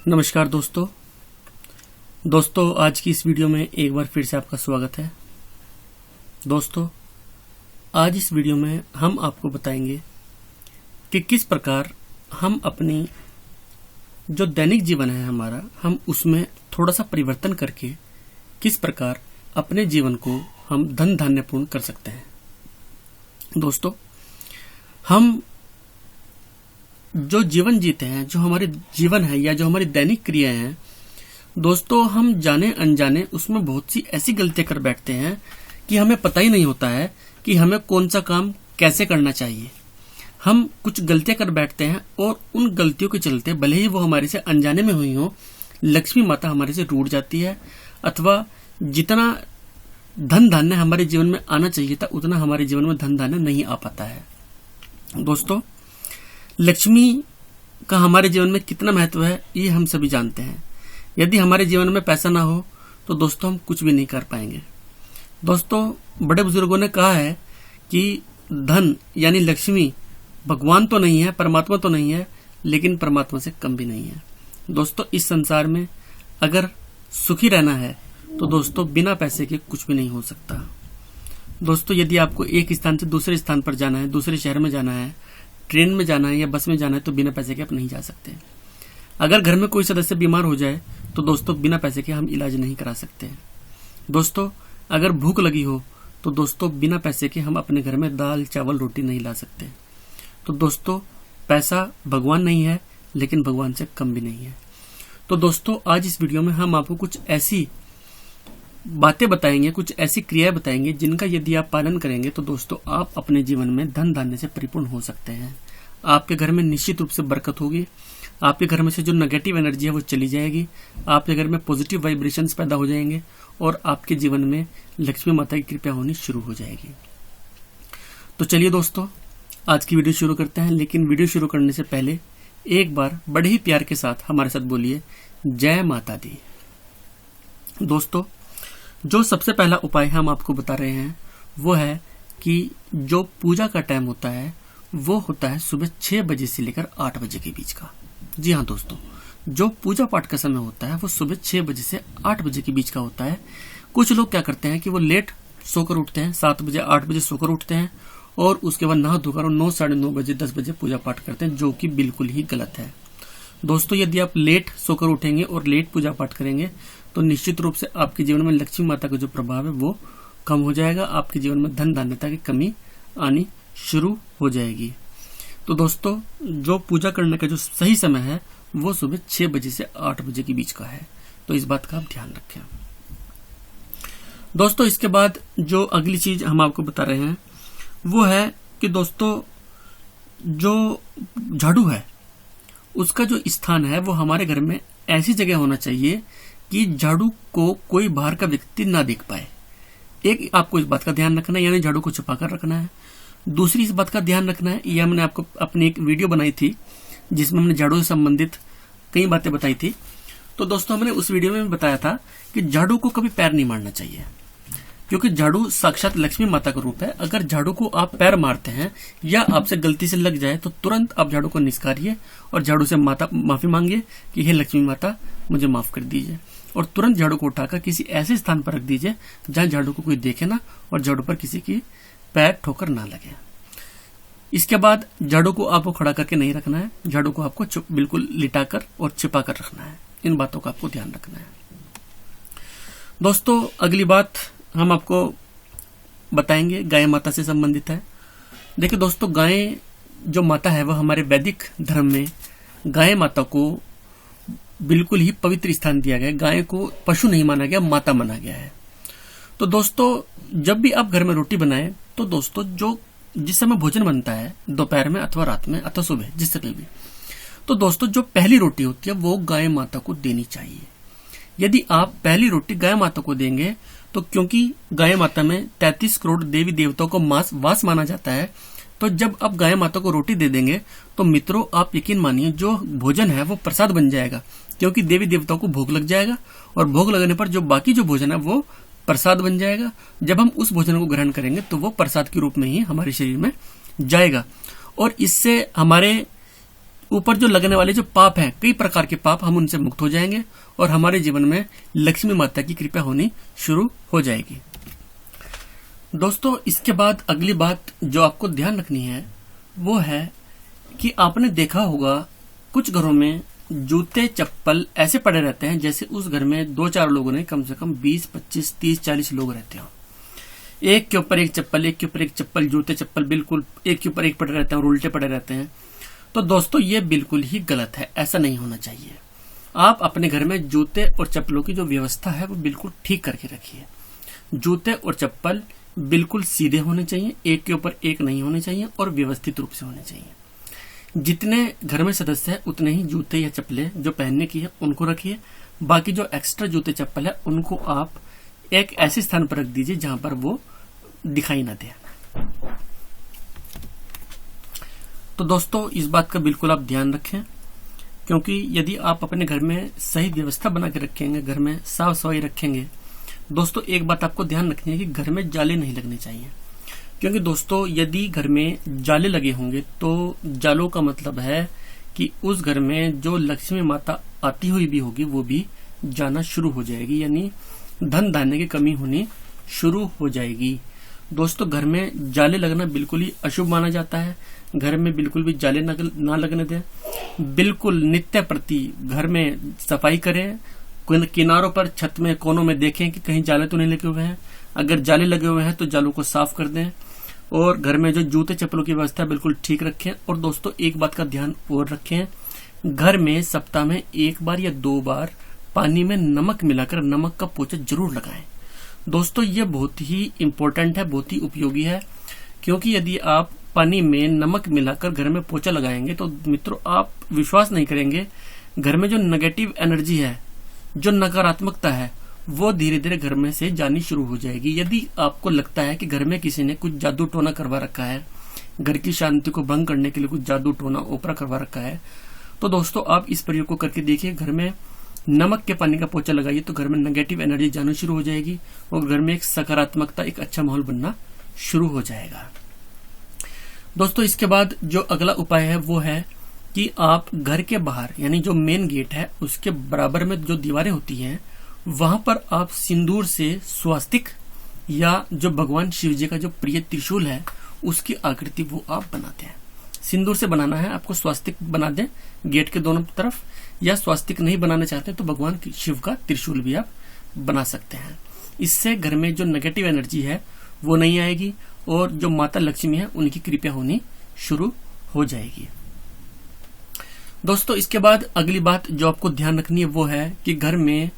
नमस्कार दोस्तों आज की इस वीडियो में एक बार फिर से आपका स्वागत है। दोस्तों आज इस वीडियो में हम आपको बताएंगे कि किस प्रकार हम अपनी जो दैनिक जीवन है हमारा, हम उसमें थोड़ा सा परिवर्तन करके किस प्रकार अपने जीवन को हम धन धान्यपूर्ण कर सकते हैं। दोस्तों हम जो जीवन जीते हैं, जो हमारे जीवन है या जो हमारी दैनिक क्रियाएं हैं, दोस्तों हम जाने अनजाने उसमें बहुत सी ऐसी गलतियां कर बैठते हैं कि हमें पता ही नहीं होता है कि हमें कौन सा काम कैसे करना चाहिए। हम कुछ गलतियां कर बैठते हैं और उन गलतियों के चलते, भले ही वो हमारे से अनजाने में हुई हो, लक्ष्मी माता हमारे से रूठ जाती है, अथवा जितना धन धान्य हमारे जीवन में आना चाहिए था उतना हमारे जीवन में धन धान्य नहीं आ पाता है। दोस्तों लक्ष्मी का हमारे जीवन में कितना महत्व है ये हम सभी जानते हैं। यदि हमारे जीवन में पैसा ना हो तो दोस्तों हम कुछ भी नहीं कर पाएंगे। दोस्तों बड़े बुजुर्गों ने कहा है कि धन यानी लक्ष्मी भगवान तो नहीं है, परमात्मा तो नहीं है, लेकिन परमात्मा से कम भी नहीं है। दोस्तों इस संसार में अगर सुखी रहना है तो दोस्तों बिना पैसे के कुछ भी नहीं हो सकता। दोस्तों यदि आपको एक स्थान से दूसरे स्थान पर जाना है, दूसरे शहर में जाना है, ट्रेन में जाना है या बस में जाना है, तो बिना पैसे के आप नहीं जा सकते। अगर घर में कोई सदस्य बीमार हो जाए तो दोस्तों बिना पैसे के हम इलाज नहीं करा सकते। दोस्तों अगर भूख लगी हो तो दोस्तों बिना पैसे के हम अपने घर में दाल चावल रोटी नहीं ला सकते। तो दोस्तों पैसा भगवान नहीं है, लेकिन भगवान से कम भी नहीं है। तो दोस्तों आज इस वीडियो में हम आपको कुछ ऐसी बातें बताएंगे, कुछ ऐसी क्रियाएं बताएंगे जिनका यदि आप पालन करेंगे तो दोस्तों आप अपने जीवन में धन धान्य से परिपूर्ण हो सकते हैं। आपके घर में निश्चित रूप से बरकत होगी। आपके घर में से जो नेगेटिव एनर्जी है वो चली जाएगी। आपके घर में पॉजिटिव वाइब्रेशंस पैदा हो जाएंगे और आपके जीवन में लक्ष्मी माता की कृपा होनी शुरू हो जाएगी। तो चलिए दोस्तों आज की वीडियो शुरू करते हैं, लेकिन वीडियो शुरू करने से पहले एक बार बड़े ही प्यार के साथ हमारे साथ बोलिए जय माता दी। दोस्तों जो सबसे पहला उपाय हम आपको बता रहे हैं वो है कि जो पूजा का टाइम होता है वो होता है सुबह 6 बजे से लेकर 8 बजे के बीच का। जी हाँ दोस्तों, जो पूजा पाठ का समय होता है वो सुबह 6 बजे से 8 बजे के बीच का होता है। कुछ लोग क्या करते हैं कि वो लेट सोकर उठते हैं, 7 बजे 8 बजे सोकर उठते हैं और उसके बाद नहा धोकर 9 साढ़े 9 बजे 10 बजे पूजा पाठ करते हैं, जो कि बिल्कुल ही गलत है। दोस्तों यदि आप लेट सोकर उठेंगे और लेट पूजा पाठ करेंगे तो निश्चित रूप से आपके जीवन में लक्ष्मी माता का जो प्रभाव है वो कम हो जाएगा। आपके जीवन में धन धान्यता की कमी आनी शुरू हो जाएगी। तो दोस्तों जो पूजा करने का जो सही समय है वो सुबह 6 बजे से 8 बजे के बीच का है, तो इस बात का आप ध्यान रखें। दोस्तों इसके बाद जो अगली चीज हम आपको बता रहे हैं वो है कि दोस्तों जो झाड़ू है उसका जो स्थान है वो हमारे घर में ऐसी जगह होना चाहिए कि झाड़ू को कोई बाहर का व्यक्ति ना देख पाए। एक आपको इस बात का ध्यान रखना है, यानी झाड़ू को छुपा कर रखना है। दूसरी इस बात का ध्यान रखना है, यह मैंने आपको अपनी एक वीडियो बनाई थी जिसमें हमने झाड़ू से संबंधित कई बातें बताई थी। तो दोस्तों हमने उस वीडियो में बताया था कि झाड़ू को कभी पैर नहीं मारना चाहिए, क्योंकि झाड़ू साक्षात लक्ष्मी माता का रूप है। अगर झाड़ू को आप पैर मारते हैं या आपसे गलती से लग जाए तो तुरंत आप झाड़ू को निस्कारिए और झाड़ू से माफी मांगिए कि हे लक्ष्मी माता मुझे माफ कर दीजिए, और तुरंत झाड़ू को उठाकर किसी ऐसे स्थान पर रख दीजिए जहां झाड़ू को कोई देखे ना और झाड़ू पर किसी की पैर ठोकर ना लगे। इसके बाद झाड़ू को आपको खड़ा करके नहीं रखना है, झाड़ू को आपको बिल्कुल लिटाकर और छिपा कर रखना है। इन बातों का आपको ध्यान रखना है। दोस्तों अगली बात हम आपको बताएंगे गाय माता से संबंधित है। देखिए दोस्तों गाय जो माता है वह हमारे वैदिक धर्म में गाय माता को बिल्कुल ही पवित्र स्थान दिया गया है। गाय को पशु नहीं माना गया, माता माना गया है। तो दोस्तों जब भी आप घर में रोटी बनाएं तो दोस्तों जो जिस समय भोजन बनता है दोपहर में अथवा रात में अथवा सुबह जिस समय भी, तो दोस्तों जो पहली रोटी होती है वो गाय माता को देनी चाहिए। यदि आप पहली रोटी गाय माता को देंगे तो क्योंकि गाय माता में 33 करोड़ देवी देवताओं को वास माना जाता है, तो जब आप गाय माता को रोटी दे देंगे तो मित्रों आप यकीन मानिए जो भोजन है वो प्रसाद बन जाएगा, क्योंकि देवी देवताओं को भोग लग जाएगा और भोग लगने पर जो बाकी जो भोजन है वो प्रसाद बन जाएगा। जब हम उस भोजन को ग्रहण करेंगे तो वो प्रसाद के रूप में ही हमारे शरीर में जाएगा और इससे हमारे ऊपर जो लगने वाले जो पाप हैं, कई प्रकार के पाप, हम उनसे मुक्त हो जाएंगे और हमारे जीवन में लक्ष्मी माता की कृपा होनी शुरू हो जाएगी। दोस्तों, इसके बाद अगली बात जो आपको ध्यान रखनी है वो है कि आपने देखा होगा कुछ घरों में जूते चप्पल ऐसे पड़े रहते हैं जैसे उस घर में 2-4 लोगों ने कम से कम 20, 25, 30, 40 लोग रहते हो। एक के ऊपर एक चप्पल, एक के ऊपर एक चप्पल, जूते चप्पल बिल्कुल एक के ऊपर एक पड़े रहते हैं और उल्टे पड़े रहते हैं। तो दोस्तों, ये बिल्कुल ही गलत है, ऐसा नहीं होना चाहिए। आप अपने घर में जूते और चप्पलों की जो व्यवस्था है वो बिल्कुल ठीक करके रखिए। जूते और चप्पल बिल्कुल सीधे होने चाहिए, एक के ऊपर एक नहीं होने चाहिए और व्यवस्थित रूप से होने चाहिए। जितने घर में सदस्य है उतने ही जूते या चप्पलें जो पहनने की है उनको रखिए। बाकी जो एक्स्ट्रा जूते चप्पल है उनको आप एक ऐसे स्थान पर रख दीजिए जहां पर वो दिखाई ना दे। तो दोस्तों, इस बात का बिल्कुल आप ध्यान रखें, क्योंकि यदि आप अपने घर में सही व्यवस्था बना के रखेंगे, घर में साफ सफाई रखेंगे, दोस्तों एक बात आपको ध्यान रखनी है कि घर में जाले नहीं लगने चाहिए। क्योंकि दोस्तों, यदि घर में जाले लगे होंगे तो जालों का मतलब है कि उस घर में जो लक्ष्मी माता आती हुई भी होगी वो भी जाना शुरू हो जाएगी, यानी धन धान्य की कमी होनी शुरू हो जाएगी। दोस्तों, घर में जाले लगना बिल्कुल ही अशुभ माना जाता है। घर में बिल्कुल भी जाले ना लगने दें। बिल्कुल नित्य प्रति घर में सफाई करें। किनारों पर, छत में, कोनों में देखें कि कहीं जाले तो नहीं लगे हुए हैं। अगर जाले लगे हुए हैं तो जालों को साफ कर दें और घर में जो जूते चप्पलों की व्यवस्था बिल्कुल ठीक रखें। और दोस्तों, एक बात का ध्यान और रखें, घर में सप्ताह में 1 बार या 2 बार पानी में नमक मिलाकर नमक का पोछा जरूर लगाएं। दोस्तों, ये बहुत ही इंपॉर्टेंट है, बहुत ही उपयोगी है, क्योंकि यदि आप पानी में नमक मिलाकर घर में पोछा लगाएंगे तो मित्रों, आप विश्वास नहीं करेंगे, घर में जो नेगेटिव एनर्जी है, जो नकारात्मकता है, वो धीरे धीरे घर में से जानी शुरू हो जाएगी। यदि आपको लगता है कि घर में किसी ने कुछ जादू टोना करवा रखा है, घर की शांति को भंग करने के लिए कुछ जादू टोना ओपरा करवा रखा है, तो दोस्तों आप इस प्रयोग को करके देखिए। घर में नमक के पानी का पोछा लगाइए तो घर में नेगेटिव एनर्जी जाना शुरू हो जाएगी और घर में एक सकारात्मकता, एक अच्छा माहौल बनना शुरू हो जाएगा। दोस्तों, इसके बाद जो अगला उपाय है वो है कि आप घर के बाहर, यानी जो मेन गेट है उसके बराबर में जो दीवारें होती हैं, वहां पर आप सिंदूर से स्वास्तिक या जो भगवान शिव जी का जो प्रिय त्रिशूल है उसकी आकृति वो आप बनाते हैं। सिंदूर से बनाना है आपको, स्वास्तिक बना दें गेट के दोनों तरफ, या स्वास्तिक नहीं बनाना चाहते तो भगवान शिव का त्रिशूल भी आप बना सकते हैं। इससे घर में जो नेगेटिव एनर्जी है वो नहीं आएगी और जो माता लक्ष्मी है उनकी कृपा होनी शुरू हो जाएगी। दोस्तों, इसके बाद अगली बात जो आपको ध्यान रखनी है वो है कि घर में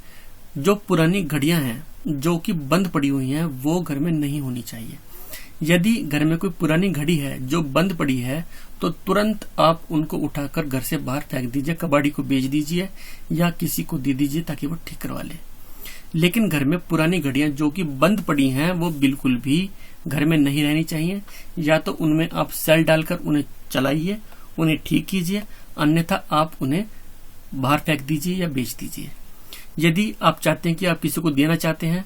जो पुरानी घड़ियां हैं जो कि बंद पड़ी हुई हैं वो घर में नहीं होनी चाहिए। यदि घर में कोई पुरानी घड़ी है जो बंद पड़ी है तो तुरंत आप उनको उठाकर घर से बाहर फेंक दीजिए, कबाड़ी को बेच दीजिए या किसी को दे दीजिए ताकि वो ठीक करवा ले। लेकिन घर में पुरानी घड़ियां जो कि बंद पड़ी हैं वो बिल्कुल भी घर में नहीं रहनी चाहिए। या तो उनमें आप सेल डालकर उन्हें चलाइए, उन्हें ठीक कीजिए, अन्यथा आप उन्हें बाहर फेंक दीजिए या बेच दीजिए। यदि आप चाहते हैं कि आप किसी को देना चाहते हैं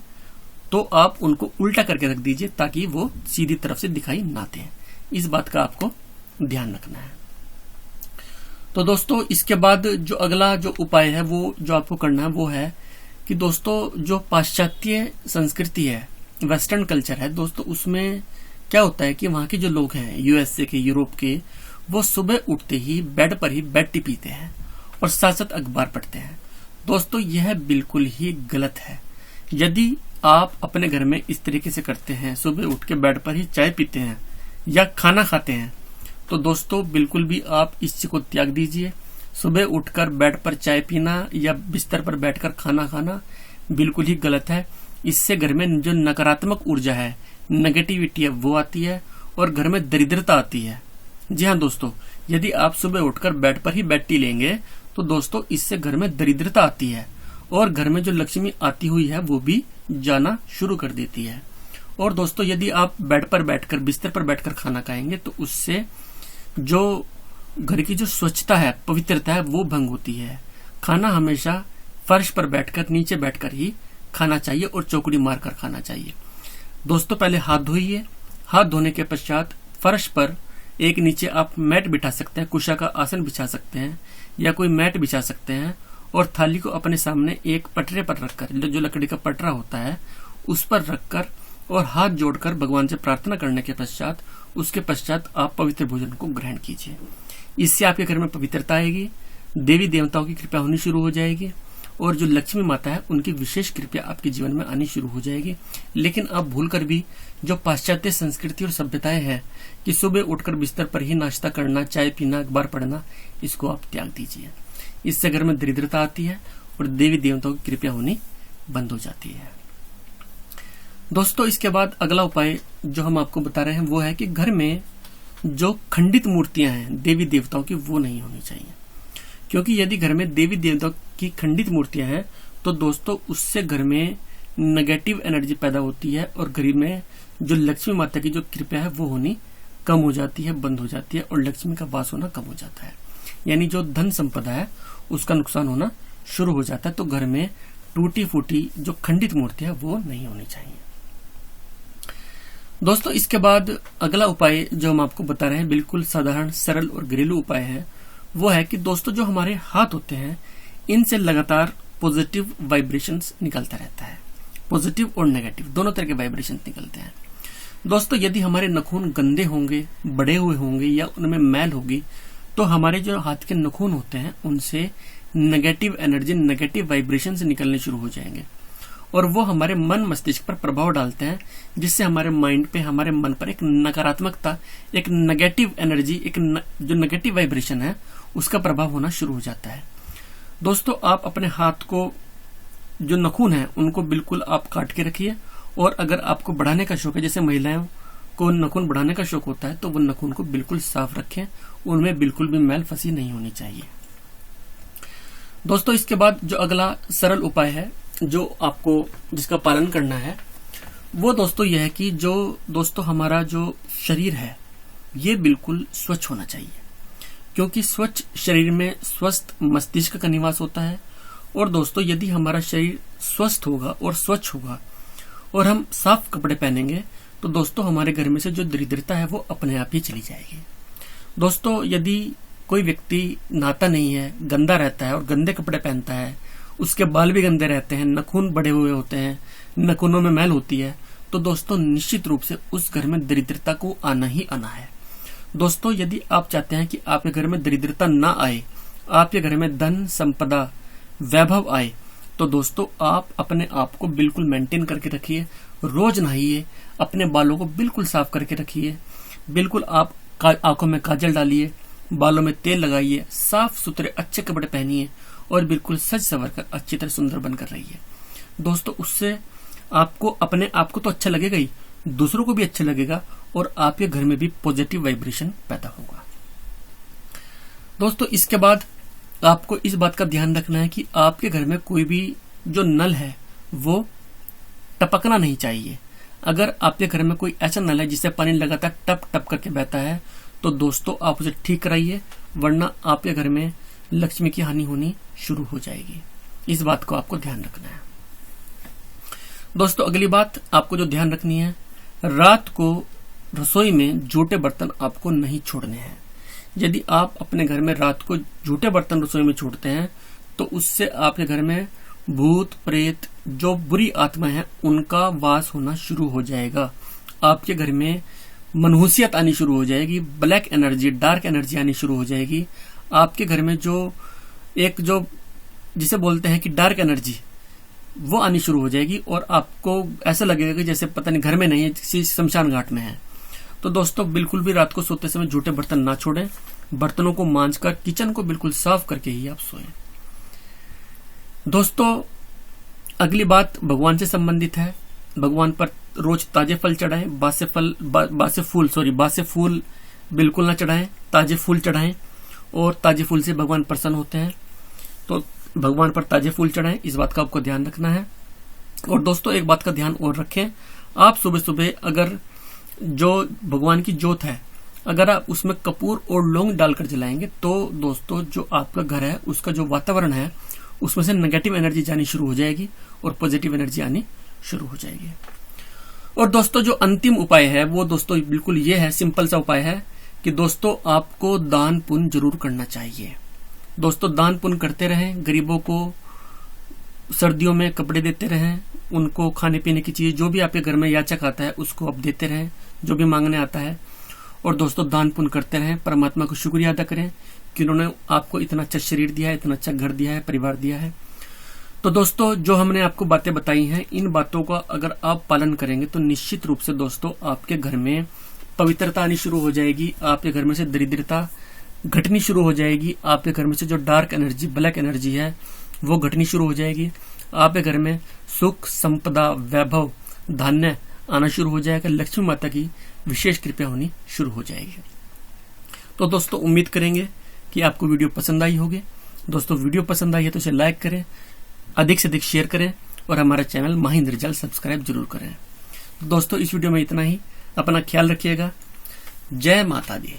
तो आप उनको उल्टा करके रख दीजिए ताकि वो सीधी तरफ से दिखाई ना दें। इस बात का आपको ध्यान रखना है। तो दोस्तों, इसके बाद जो अगला जो उपाय है वो जो आपको करना है वो है कि दोस्तों जो पाश्चात्य संस्कृति है, वेस्टर्न कल्चर है दोस्तों, उसमें क्या होता है कि वहां के जो लोग हैं यूएसए के, यूरोप के, वो सुबह उठते ही बेड पर ही बेड टी पीते हैं और साथ साथ अखबार पढ़ते हैं। दोस्तों, यह बिल्कुल ही गलत है। यदि आप अपने घर में इस तरीके से करते हैं, सुबह उठ के बेड पर ही चाय पीते हैं या खाना खाते हैं, तो दोस्तों बिल्कुल भी आप इस चीज को त्याग दीजिए। सुबह उठकर बेड पर चाय पीना या बिस्तर पर बैठकर खाना खाना बिल्कुल ही गलत है। इससे घर में जो नकारात्मक ऊर्जा है, नेगेटिविटी है, वो आती है और घर में दरिद्रता आती है। जी हाँ दोस्तों, यदि आप सुबह उठकर बेड पर ही बेड टी लेंगे तो दोस्तों इससे घर में दरिद्रता आती है और घर में जो लक्ष्मी आती हुई है वो भी जाना शुरू कर देती है। और दोस्तों, यदि आप बेड पर बैठकर, बिस्तर पर बैठकर खाना खाएंगे तो उससे जो घर की जो स्वच्छता है, पवित्रता है, वो भंग होती है। खाना हमेशा फर्श पर बैठकर, नीचे बैठकर ही खाना चाहिए और चौकड़ी मारकर खाना चाहिए। दोस्तों, पहले हाथ धोइए। हाथ धोने के पश्चात फर्श पर एक नीचे आप मैट बिठा सकते हैं, कुशा का आसन बिछा सकते हैं या कोई मैट बिछा सकते हैं और थाली को अपने सामने एक पटरे पर रखकर, जो लकड़ी का पटरा होता है उस पर रखकर और हाथ जोड़कर भगवान से प्रार्थना करने के पश्चात उसके पश्चात आप पवित्र भोजन को ग्रहण कीजिए। इससे आपके घर में पवित्रता आएगी, देवी देवताओं की कृपा होनी शुरू हो जाएगी और जो लक्ष्मी माता है उनकी विशेष कृपा आपके जीवन में आनी शुरू हो जाएगी। लेकिन आप भूलकर भी जो पाश्चात्य संस्कृति और सभ्यताएं हैं कि सुबह उठकर बिस्तर पर ही नाश्ता करना, चाय पीना, अखबार पढ़ना, इसको आप त्याग दीजिए। इससे घर में दरिद्रता आती है और देवी देवताओं की कृपा होनी बंद हो जाती है। दोस्तों, इसके बाद अगला उपाय जो हम आपको बता रहे हैं वो है कि घर में जो खंडित मूर्तियां हैं देवी देवताओं की, वो नहीं होनी चाहिए। क्योंकि यदि घर में देवी देवताओं की खंडित मूर्तियां हैं तो दोस्तों उससे घर में नेगेटिव एनर्जी पैदा होती है और घर में जो लक्ष्मी माता की जो कृपा है वो होनी कम हो जाती है, बंद हो जाती है और लक्ष्मी का वास होना कम हो जाता है। यानी जो धन संपदा है उसका नुकसान होना शुरू हो जाता है। तो घर में टूटी फूटी जो खंडित मूर्तियां वो नहीं होनी चाहिए। दोस्तों, इसके बाद अगला उपाय जो हम आपको बता रहे हैं बिल्कुल साधारण, सरल और घरेलू उपाय है, वो है कि दोस्तों जो हमारे हाथ होते हैं इनसे लगातार पॉजिटिव वाइब्रेशंस निकलता रहता है। पॉजिटिव और नेगेटिव दोनों तरह के वाइब्रेशन निकलते हैं। दोस्तों, यदि हमारे नखून गंदे होंगे, बड़े हुए होंगे या उनमें मैल होगी तो हमारे जो हाथ के नखून होते हैं उनसे नेगेटिव एनर्जी, नेगेटिव वाइब्रेशन निकलने शुरू हो जाएंगे और वो हमारे मन मस्तिष्क पर प्रभाव डालते हैं, जिससे हमारे माइंड पे, हमारे मन पर एक नकारात्मकता, एक नेगेटिव एनर्जी, जो नेगेटिव वाइब्रेशन है उसका प्रभाव होना शुरू हो जाता है। दोस्तों, आप अपने हाथ को, जो नखून है उनको बिल्कुल आप काट के रखिए और अगर आपको बढ़ाने का शौक है, जैसे महिलाओं को नखून बढ़ाने का शौक होता है, तो वो नखून को बिल्कुल साफ रखें, उनमें बिल्कुल भी मैल फंसी नहीं होनी चाहिए। दोस्तों, इसके बाद जो अगला सरल उपाय है जो आपको जिसका पालन करना है वो दोस्तों यह है कि जो दोस्तों हमारा जो शरीर है ये बिल्कुल स्वच्छ होना चाहिए। क्योंकि स्वच्छ शरीर में स्वस्थ मस्तिष्क का निवास होता है और दोस्तों यदि हमारा शरीर स्वस्थ होगा और स्वच्छ होगा और हम साफ कपड़े पहनेंगे तो दोस्तों हमारे घर में से जो दरिद्रता है वो अपने आप ही चली जाएगी। दोस्तों, यदि कोई व्यक्ति नहाता नहीं है, गंदा रहता है और गंदे कपड़े पहनता है, उसके बाल भी गंदे रहते हैं, नखून बड़े हुए होते हैं, नखूनों में मैल होती है, तो दोस्तों निश्चित रूप से उस घर में दरिद्रता को आना ही आना है। दोस्तों, यदि आप चाहते हैं कि आपके घर में दरिद्रता ना आए, आपके घर में धन संपदा वैभव आए, तो दोस्तों आप अपने आप को बिल्कुल मेंटेन करके रखिए, रोज नहाइए, अपने बालों को बिल्कुल साफ करके रखिए, बिल्कुल आप आंखों में काजल डालिए, बालों में तेल लगाइए, साफ सुथरे अच्छे कपड़े पहनिए और बिल्कुल सज संवर कर अच्छी तरह सुंदर बनकर रहिए। दोस्तों, उससे आपको अपने आप को तो अच्छा लगेगा ही, दूसरों को भी अच्छा लगेगा और आपके घर में भी पॉजिटिव वाइब्रेशन पैदा होगा। दोस्तों, इसके बाद आपको इस बात का ध्यान रखना है कि आपके घर में कोई भी जो नल है वो टपकना नहीं चाहिए। अगर आपके घर में कोई ऐसा नल है जिससे पानी लगातार टप टप करके बहता है तो दोस्तों आप उसे ठीक कराइए, वरना आपके घर में लक्ष्मी की हानि होनी शुरू हो जाएगी। इस बात को आपको ध्यान रखना है। दोस्तों, अगली बात आपको जो ध्यान रखनी है, रात को रसोई में जूठे बर्तन आपको नहीं छोड़ने हैं। यदि आप अपने घर में रात को जूठे बर्तन रसोई में छोड़ते हैं तो उससे आपके घर में भूत प्रेत, जो बुरी आत्मा है, उनका वास होना शुरू हो जाएगा। आपके घर में मनहूसियत आनी शुरू हो जाएगी, ब्लैक एनर्जी, डार्क एनर्जी आनी शुरू हो जाएगी। आपके घर में जो जिसे बोलते हैं कि डार्क एनर्जी, वो आनी शुरू हो जाएगी और आपको ऐसा लगेगा कि जैसे पता नहीं घर में नहीं है, किसी शमशान घाट में है। तो दोस्तों बिल्कुल भी रात को सोते समय जूठे बर्तन ना छोड़ें, बर्तनों को मांजकर किचन को बिल्कुल साफ करके ही आप सोएं। दोस्तों, अगली बात भगवान से संबंधित है। भगवान पर रोज ताजे फल चढ़ाएं, बासे फूल बिल्कुल ना चढ़ाएं, ताजे फूल चढ़ाएं और ताजे फूल से भगवान प्रसन्न होते हैं। तो भगवान पर ताजे फूल चढ़ाएं, इस बात का आपको ध्यान रखना है। और दोस्तों एक बात का ध्यान और रखें, आप सुबह सुबह अगर जो भगवान की जोत है अगर आप उसमें कपूर और लौंग डालकर जलाएंगे तो दोस्तों जो आपका घर है उसका जो वातावरण है उसमें से नेगेटिव एनर्जी जानी शुरू हो जाएगी और पॉजिटिव एनर्जी आनी शुरू हो जाएगी। और दोस्तों जो अंतिम उपाय है वो दोस्तों बिल्कुल ये है, सिंपल सा उपाय है कि दोस्तों आपको दान पुण्य जरूर करना चाहिए। दोस्तों दान पुण्य करते रहें, गरीबों को सर्दियों में कपड़े देते रहें, उनको खाने पीने की चीज जो भी आपके घर में याचक आता है उसको आप देते रहें, जो भी मांगने आता है। और दोस्तों दान पुण्य करते रहें, परमात्मा को शुक्रिया अदा करें कि उन्होंने आपको इतना अच्छा शरीर दिया है, इतना अच्छा घर दिया है, परिवार दिया है। तो दोस्तों जो हमने आपको बातें बताई हैं, इन बातों का अगर आप पालन करेंगे तो निश्चित रूप से दोस्तों आपके घर में पवित्रता आनी शुरू हो जाएगी, आपके घर में से दरिद्रता घटनी शुरू हो जाएगी, आपके घर में से जो डार्क एनर्जी, ब्लैक एनर्जी है वो घटनी शुरू हो जाएगी, आपके घर में सुख, संपदा, वैभव, धान्य आना शुरू हो जाएगा, लक्ष्मी माता की विशेष कृपा होनी शुरू हो जाएगी। तो दोस्तों उम्मीद करेंगे कि आपको वीडियो पसंद आई होगी। दोस्तों वीडियो पसंद आई है तो इसे लाइक करें, अधिक से अधिक शेयर करें और हमारा चैनल माही इंद्रजाल सब्सक्राइब जरूर करें। तो दोस्तों इस वीडियो में इतना ही, अपना ख्याल रखिएगा। जय माता दी।